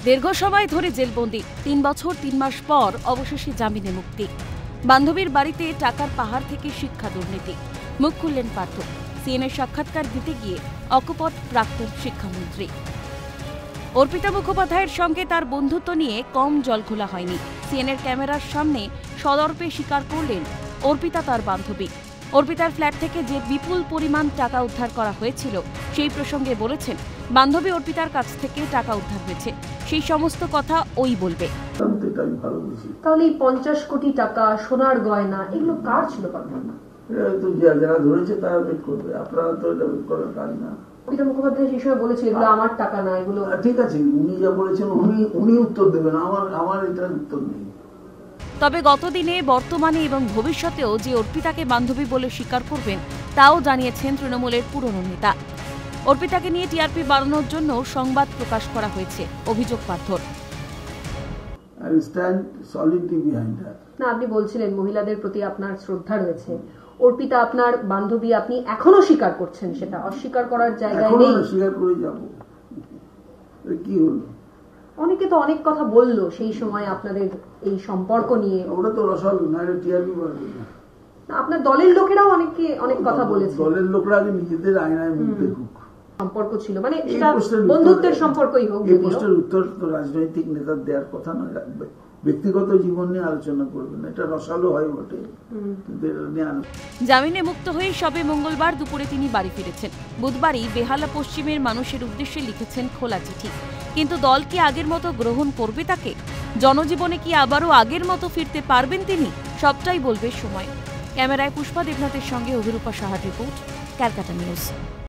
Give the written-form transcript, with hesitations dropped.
দীর্ঘ সময় ধরে জেলবন্দি ৩ বছর ৩ মাস পর অবশেষে জামিনে মুক্তি। বান্ধবীর বাড়িতে টাকার পাহাড় থেকে শিক্ষা দুর্নীতি, মুখ খুললেন পার্থ। সিএনএর সাক্ষাৎকার দিতে গিয়ে অকপট প্রাক্তন শিক্ষামন্ত্রী। অর্পিতা মুখোপাধ্যায়ের সঙ্গে তার বন্ধুত্ব নিয়ে কম জলঘোলা হয়নি। সিএনএর ক্যামেরার সামনে সদর্পে স্বীকার করলেন অর্পিতা তার বান্ধবী। অর্পিতার ফ্ল্যাট থেকে যে বিপুল পরিমাণ টাকা উদ্ধার করা হয়েছিল সেই প্রসঙ্গে বলেছেন, বান্ধবী অর্পিতার কাছ থেকে টাকা উদ্ধার হয়েছে, সেই সমস্ত কথা ওই বলবে। তাহলে 50 কোটি টাকা, সোনার গয়না, এগুলো কার ছিল? যারা ধরেছে তারা বের করবে, আপনারা তো এটা বের করার কাজ না। অর্পিতা মুখোপাধ্যায় সেই সময় বলেছে এগুলো আমার টাকা না, এগুলো ঠিক আছে, উনি যা বলেছেন উনি উত্তর দেবেন, আমার এটার উত্তর নেই। তবে গতদিনে, বর্তমানে এবং ভবিষ্যতেও যে অর্পিতাকে বান্ধবী বলে স্বীকার করবেন তাও জানিয়েছেন তৃণমূলের পুরনো নেতা। অর্পিতাকে নিয়ে টিআরপি বাড়ানোর জন্য সংবাদ প্রকাশ করা হয়েছে, অভিযোগ পার্থর। না, আপনি বলছিলেন মহিলাদের প্রতি আপনার শ্রদ্ধা রয়েছে। অর্পিতা আপনার বান্ধবী, আপনি এখনো স্বীকার করছেন, সেটা অস্বীকার করার জায়গায় নেই। স্বীকার করে যাব, কি হলো? অনেকে তো অনেক কথা বললো সেই সময় আপনাদের এই সম্পর্ক নিয়ে। ওটা তো রসালো না, এটা টিআরপি বাড়বে না। আপনার দলের লোকেরাও অনেক কথা বলেছে। দলের লোকরা আগে নিজেদের আয়নায় মুখ দেখুক। সম্পর্ক ছিল, মানে সেটা বন্ধুত্বের সম্পর্কই হোক। এই প্রশ্নের উত্তর তো রাজনৈতিক নেতার দেওয়ার কথা নয়, ব্যক্তিগত জীবন নিয়ে আলোচনা করবেন, এটা রসালো হয় বটে। জামিনে মুক্ত হয়ে সবে মঙ্গলবার দুপুরে তিনি বাড়ি ফিরেছেন। বুধবারই বেহালা পশ্চিমের মানুষের উদ্দেশ্যে লিখেছেন খোলা চিঠি। কিন্তু দল কি আগের মতো গ্রহণ করবে তাকে? জনজীবনে কি আবারও আগের মতো ফিরতে পারবেন তিনি? সবটাই বলবে সময়। ক্যামেরায় পুষ্পা দেবনাথের সঙ্গে অভিরূপা সাহার রিপোর্ট, ক্যালকাটা নিউজ।